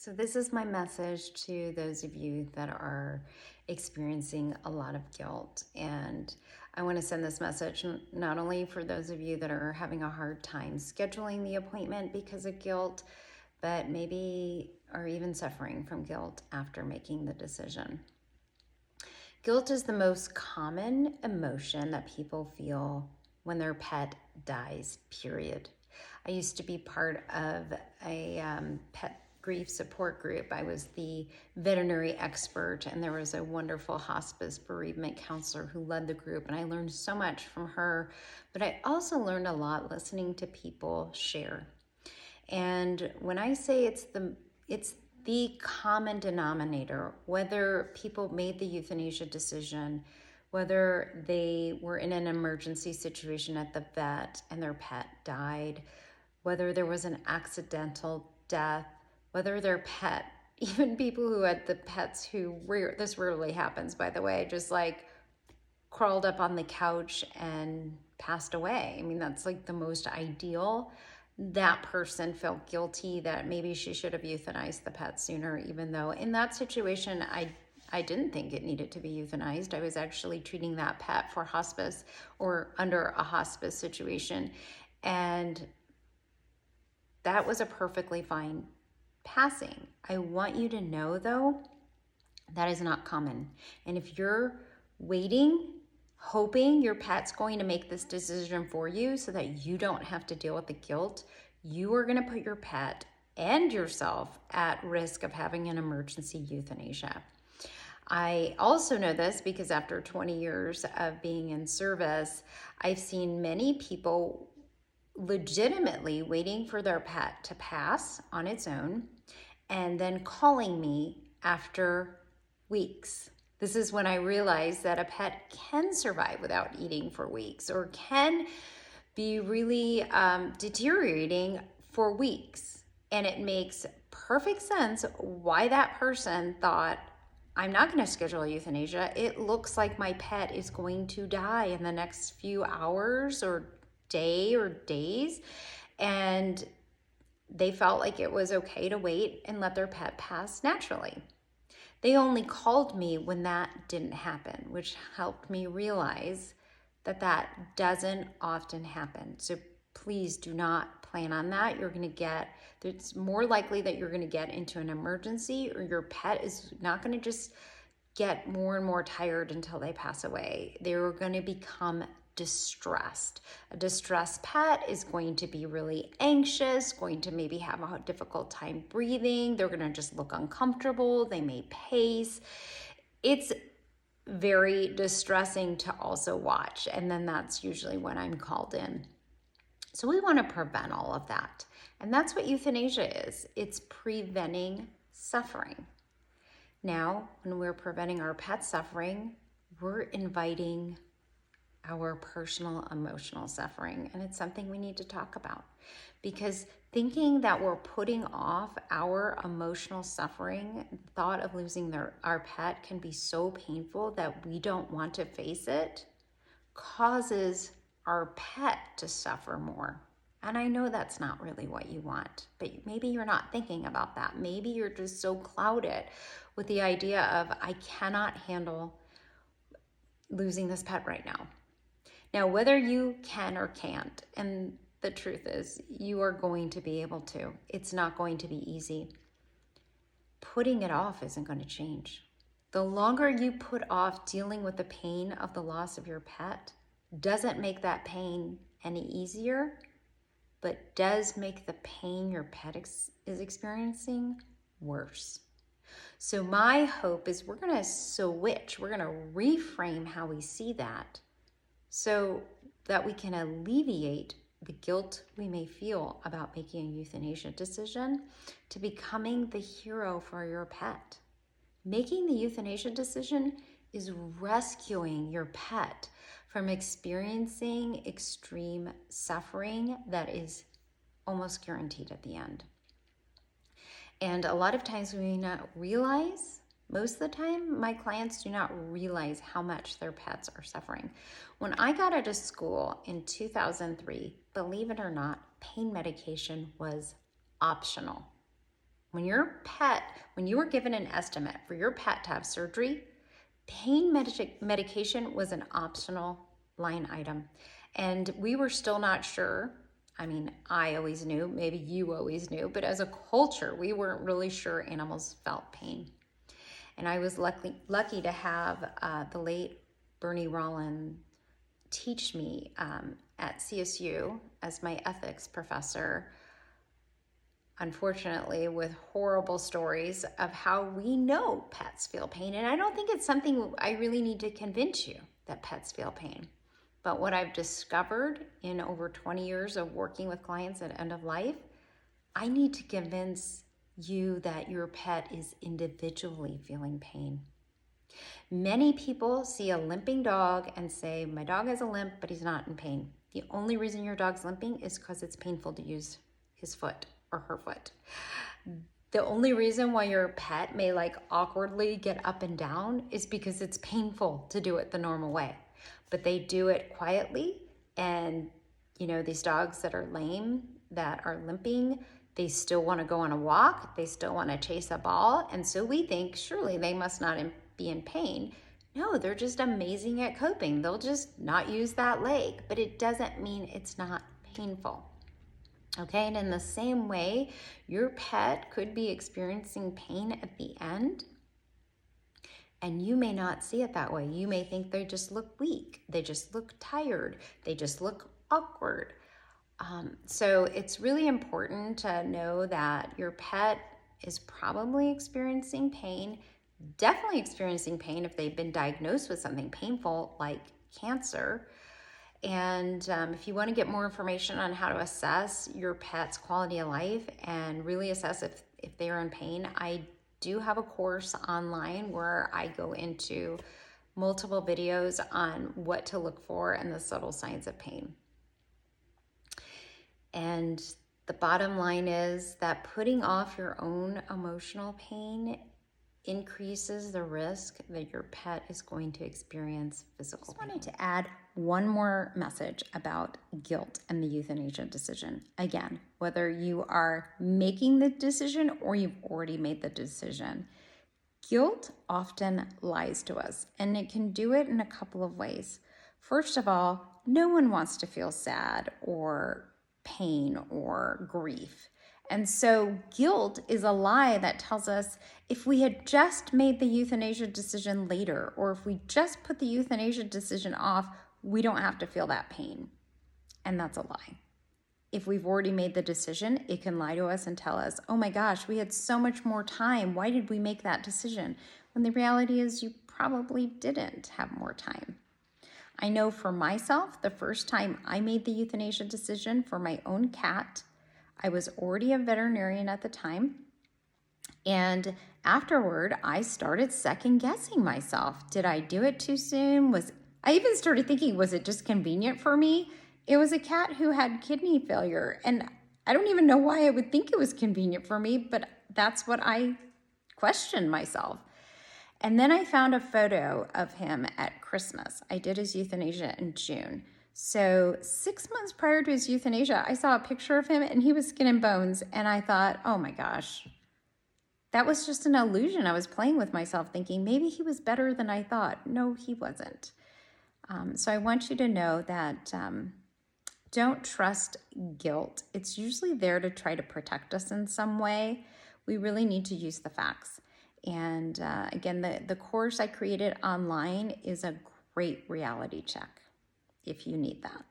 So this is my message to those of you that are experiencing a lot of guilt. And I want to send this message not only for those of you that are having a hard time scheduling the appointment because of guilt, but maybe are even suffering from guilt after making the decision. Guilt is the most common emotion that people feel when their pet dies, period. I used to be part of a pet grief support group. I was the veterinary expert, and there was a wonderful hospice bereavement counselor who led the group, and I learned so much from her. But I also learned a lot listening to people share. And when I say it's the common denominator, whether people made the euthanasia decision, whether they were in an emergency situation at the vet and their pet died, whether there was an accidental death, whether their pet, even people who had the pets this rarely happens, by the way, just like crawled up on the couch and passed away. I mean, that's like the most ideal. That person felt guilty that maybe she should have euthanized the pet sooner, even though in that situation, I didn't think it needed to be euthanized. I was actually treating that pet for hospice or under a hospice situation. And that was a perfectly fine passing. I want you to know, though, that is not common. And if you're waiting, hoping your pet's going to make this decision for you so that you don't have to deal with the guilt, you are going to put your pet and yourself at risk of having an emergency euthanasia. I also know this because after 20 years of being in service, I've seen many people legitimately waiting for their pet to pass on its own and then calling me after weeks. This is when I realized that a pet can survive without eating for weeks or can be really deteriorating for weeks. And it makes perfect sense why that person thought, I'm not going to schedule euthanasia. It looks like my pet is going to die in the next few hours or day or days. And they felt like it was okay to wait and let their pet pass naturally. They only called me when that didn't happen, which helped me realize that that doesn't often happen. So please do not plan on that. It's more likely that you're going to get into an emergency, or your pet is not going to just get more and more tired until they pass away. They're going to become distressed. A distressed pet is going to be really anxious, going to maybe have a difficult time breathing. They're going to just look uncomfortable. They may pace. It's very distressing to also watch. And then that's usually when I'm called in. So we want to prevent all of that. And that's what euthanasia is. It's preventing suffering. Now, when we're preventing our pet suffering, we're inviting our personal emotional suffering. And it's something we need to talk about, because thinking that we're putting off our emotional suffering, thought of losing our pet can be so painful that we don't want to face it, causes our pet to suffer more. And I know that's not really what you want, but maybe you're not thinking about that. Maybe you're just so clouded with the idea of, I cannot handle losing this pet right now. Now, whether you can or can't, and the truth is, you are going to be able to. It's not going to be easy. Putting it off isn't going to change. The longer you put off dealing with the pain of the loss of your pet doesn't make that pain any easier, but does make the pain your pet is experiencing worse. So my hope is we're going to switch. We're going to reframe how we see that, so that we can alleviate the guilt we may feel about making a euthanasia decision, to becoming the hero for your pet. Making the euthanasia decision is rescuing your pet from experiencing extreme suffering that is almost guaranteed at the end. And a lot of times we may not realize, most of the time, my clients do not realize how much their pets are suffering. When I got out of school in 2003, believe it or not, pain medication was optional. When you were given an estimate for your pet to have surgery, pain medication was an optional line item. And we were still not sure. I mean, I always knew, maybe you always knew, but as a culture, we weren't really sure animals felt pain. And I was lucky to have the late Bernie Rollin teach me at CSU as my ethics professor, unfortunately, with horrible stories of how we know pets feel pain. And I don't think it's something I really need to convince you that pets feel pain. But what I've discovered in over 20 years of working with clients at end of life, I need to convince you that your pet is individually feeling pain. Many people see a limping dog and say, my dog has a limp, but he's not in pain. The only reason your dog's limping is because it's painful to use his foot or her foot. The only reason why your pet may awkwardly get up and down is because it's painful to do it the normal way. But they do it quietly, and these dogs that are lame, that are limping, they still want to go on a walk, they still want to chase a ball, and so we think surely they must not be in pain. No, they're just amazing at coping. They'll just not use that leg, but it doesn't mean it's not painful. Okay, and in the same way, your pet could be experiencing pain at the end, and you may not see it that way. You may think they just look weak, they just look tired, they just look awkward. So it's really important to know that your pet is probably experiencing pain, definitely experiencing pain if they've been diagnosed with something painful like cancer. And if you want to get more information on how to assess your pet's quality of life and really assess if they are in pain, I do have a course online where I go into multiple videos on what to look for and the subtle signs of pain. And the bottom line is that putting off your own emotional pain increases the risk that your pet is going to experience physical pain. I wanted to add one more message about guilt and the euthanasia decision. Again, whether you are making the decision or you've already made the decision, guilt often lies to us, and it can do it in a couple of ways. First of all, no one wants to feel sad or pain or grief. And so guilt is a lie that tells us if we had just made the euthanasia decision later, or if we just put the euthanasia decision off, we don't have to feel that pain. And that's a lie. If we've already made the decision, it can lie to us and tell us, oh my gosh, we had so much more time. Why did we make that decision? When the reality is you probably didn't have more time. I know for myself, the first time I made the euthanasia decision for my own cat, I was already a veterinarian at the time, and afterward, I started second guessing myself. Did I do it too soon? I even started thinking, was it just convenient for me? It was a cat who had kidney failure, and I don't even know why I would think it was convenient for me, but that's what I questioned myself. And then I found a photo of him at Christmas. I did his euthanasia in June. So 6 months prior to his euthanasia, I saw a picture of him and he was skin and bones. And I thought, oh my gosh, that was just an illusion. I was playing with myself thinking maybe he was better than I thought. No, he wasn't. So I want you to know that don't trust guilt. It's usually there to try to protect us in some way. We really need to use the facts. And again, the course I created online is a great reality check if you need that.